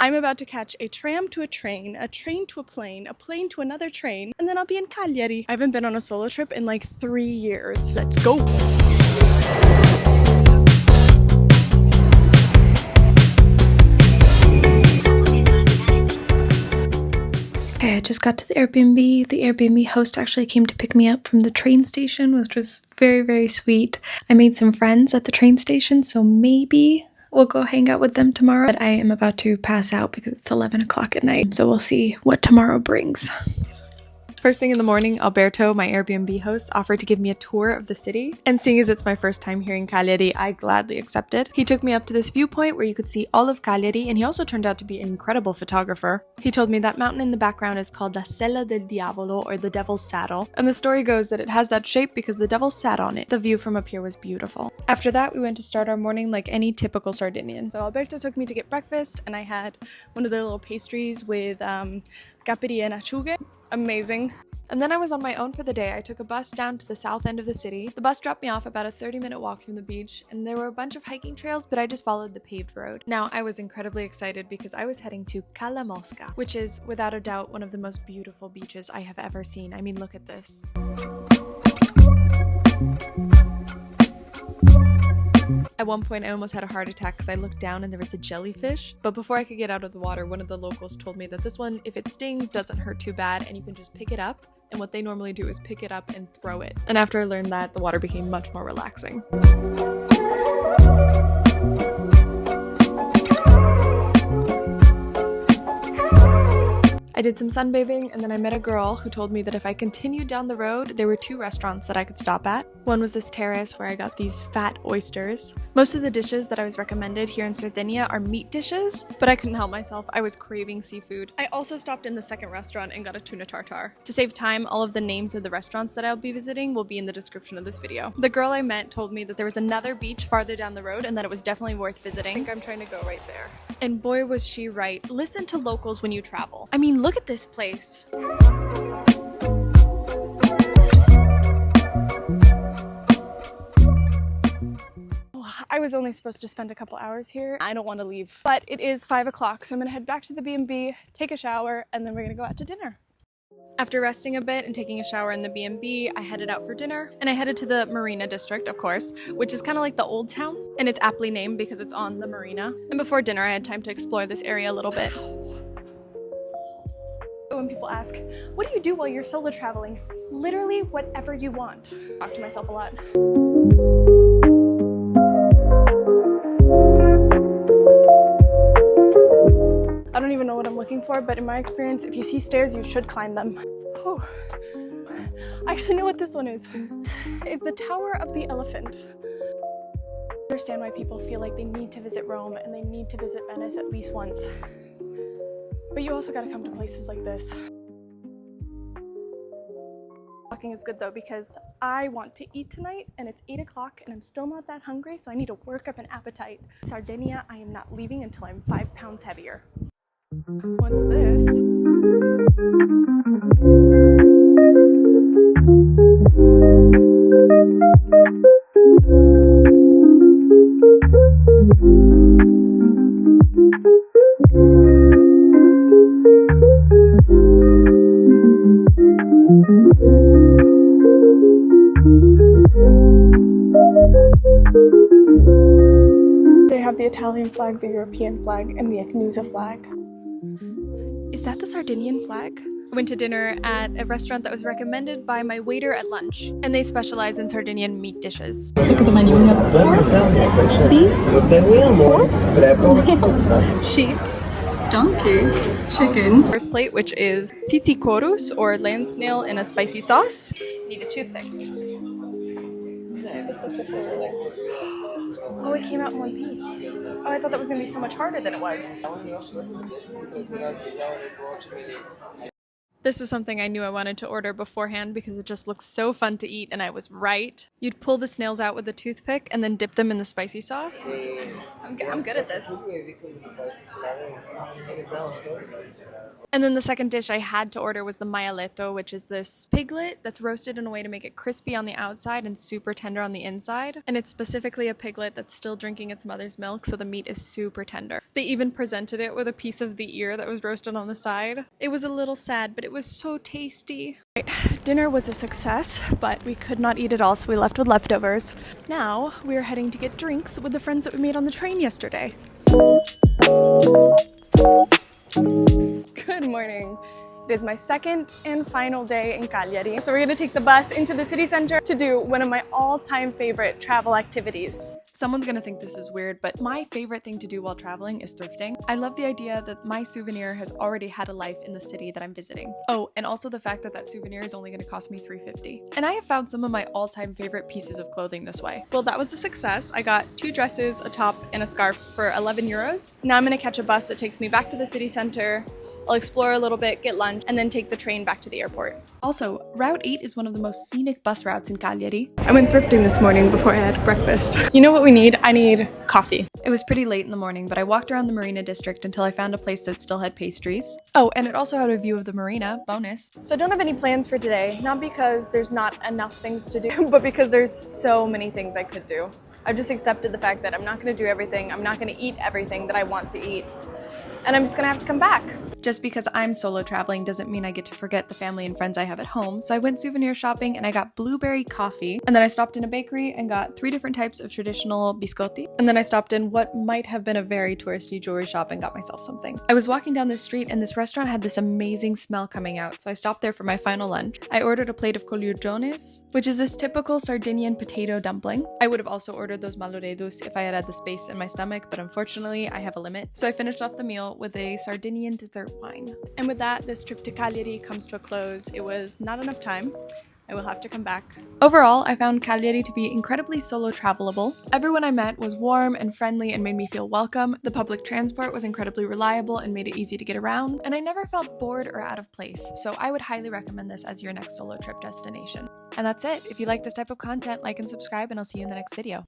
I'm about to catch a tram to a train to a plane to another train, and then I'll be in Cagliari. I haven't been on a solo trip in like 3 years. Let's go! Okay, I just got to the Airbnb. The Airbnb host actually came to pick me up from the train station, which was very, very sweet. I made some friends at the train station, so maybe we'll go hang out with them tomorrow. But I am about to pass out because it's 11 o'clock at night, so we'll see what tomorrow brings. First thing in the morning, Alberto, my Airbnb host, offered to give me a tour of the city. And seeing as it's my first time here in Cagliari, I gladly accepted. He took me up to this viewpoint where you could see all of Cagliari, and he also turned out to be an incredible photographer. He told me that mountain in the background is called La Sella del Diavolo, or the Devil's Saddle. And the story goes that it has that shape because the devil sat on it. The view from up here was beautiful. After that, we went to start our morning like any typical Sardinian. So Alberto took me to get breakfast, and I had one of their little pastries with capri and acciughe. Amazing. And then I was on my own for the day. I took a bus down to the south end of the city. The bus dropped me off about a 30-minute walk from the beach, and there were a bunch of hiking trails, but I just followed the paved road. Now, I was incredibly excited because I was heading to Cala Mosca, which is, without a doubt, one of the most beautiful beaches I have ever seen. I mean, look at this. At one point, I almost had a heart attack because I looked down and there was a jellyfish. But before I could get out of the water, one of the locals told me that this one, if it stings, doesn't hurt too bad, and you can just pick it up. And what they normally do is pick it up and throw it. And after I learned that, the water became much more relaxing. I did some sunbathing, and then I met a girl who told me that if I continued down the road, there were 2 restaurants that I could stop at. One was this terrace where I got these fat oysters. Most of the dishes that I was recommended here in Sardegna are meat dishes, but I couldn't help myself. I was craving seafood. I also stopped in the second restaurant and got a tuna tartare. To save time, all of the names of the restaurants that I'll be visiting will be in the description of this video. The girl I met told me that there was another beach farther down the road and that it was definitely worth visiting. I think I'm trying to go right there. And boy, was she right. Listen to locals when you travel. I mean, look at this place. I was only supposed to spend a couple hours here. I don't want to leave, but it is 5 o'clock, so I'm gonna head back to the B&B, take a shower, and then we're gonna go out to dinner. After resting a bit and taking a shower in the B&B, I headed out for dinner, and I headed to the Marina district, of course, which is kind of like the old town, and it's aptly named because it's on the marina. And before dinner, I had time to explore this area a little bit. When people ask, what do you do while you're solo traveling? Literally whatever you want. I talk to myself a lot. I don't even know what I'm looking for, but in my experience, if you see stairs, you should climb them. Oh, I actually know what this one is. It's the Tower of the Elephant. I understand why people feel like they need to visit Rome and they need to visit Venice at least once. But you also gotta come to places like this. Walking is good though because I want to eat tonight and it's 8 o'clock and I'm still not that hungry, so I need to work up an appetite. Sardegna, I am not leaving until I'm 5 pounds heavier. What's this? They have the Italian flag, the European flag, and the Ecnusa flag. Is that the Sardinian flag? I went to dinner at a restaurant that was recommended by my waiter at lunch, and they specialize in Sardinian meat dishes. Look at the menu. We have pork, beef, horse, sheep, donkey, chicken. First plate, which is tsitsi or land snail in a spicy sauce. Need a toothpick. Oh, it came out in one piece. Oh, I thought that was going to be so much harder than it was. This was something I knew I wanted to order beforehand because it just looks so fun to eat, and I was right. You'd pull the snails out with a toothpick and then dip them in the spicy sauce. I'm good at this. And then the second dish I had to order was the maialeto, which is this piglet that's roasted in a way to make it crispy on the outside and super tender on the inside. And it's specifically a piglet that's still drinking its mother's milk, so the meat is super tender. They even presented it with a piece of the ear that was roasted on the side. It was a little sad, but it was so tasty. Dinner was a success, but we could not eat it all, so we left with leftovers. Now we're heading to get drinks with the friends that we made on the train yesterday. Good morning. It is my second and final day in Cagliari. So we're gonna take the bus into the city center to do one of my all-time favorite travel activities. Someone's gonna think this is weird, but my favorite thing to do while traveling is thrifting. I love the idea that my souvenir has already had a life in the city that I'm visiting. Oh, and also the fact that that souvenir is only gonna cost me $3.50. And I have found some of my all-time favorite pieces of clothing this way. Well, that was a success. I got 2 dresses, a top, and a scarf for 11 euros. Now I'm gonna catch a bus that takes me back to the city center. I'll explore a little bit, get lunch, and then take the train back to the airport. Also, Route 8 is one of the most scenic bus routes in Cagliari. I went thrifting this morning before I had breakfast. You know what we need? I need coffee. It was pretty late in the morning, but I walked around the Marina district until I found a place that still had pastries. Oh, and it also had a view of the marina, bonus. So I don't have any plans for today, not because there's not enough things to do, but because there's so many things I could do. I've just accepted the fact that I'm not gonna do everything, I'm not gonna eat everything that I want to eat, and I'm just gonna have to come back. Just because I'm solo traveling doesn't mean I get to forget the family and friends I have at home, so I went souvenir shopping and I got blueberry coffee, and then I stopped in a bakery and got 3 different types of traditional biscotti, and then I stopped in what might have been a very touristy jewelry shop and got myself something. I was walking down this street and this restaurant had this amazing smell coming out, so I stopped there for my final lunch. I ordered a plate of colurjones, which is this typical Sardinian potato dumpling. I would have also ordered those malloredus if I had the space in my stomach, but unfortunately I have a limit. So I finished off the meal with a Sardinian dessert wine. And with that, this trip to Cagliari comes to a close. It was not enough time. I will have to come back. Overall, I found Cagliari to be incredibly solo travelable. Everyone I met was warm and friendly and made me feel welcome. The public transport was incredibly reliable and made it easy to get around. And I never felt bored or out of place. So I would highly recommend this as your next solo trip destination. And that's it. If you like this type of content, like and subscribe, and I'll see you in the next video.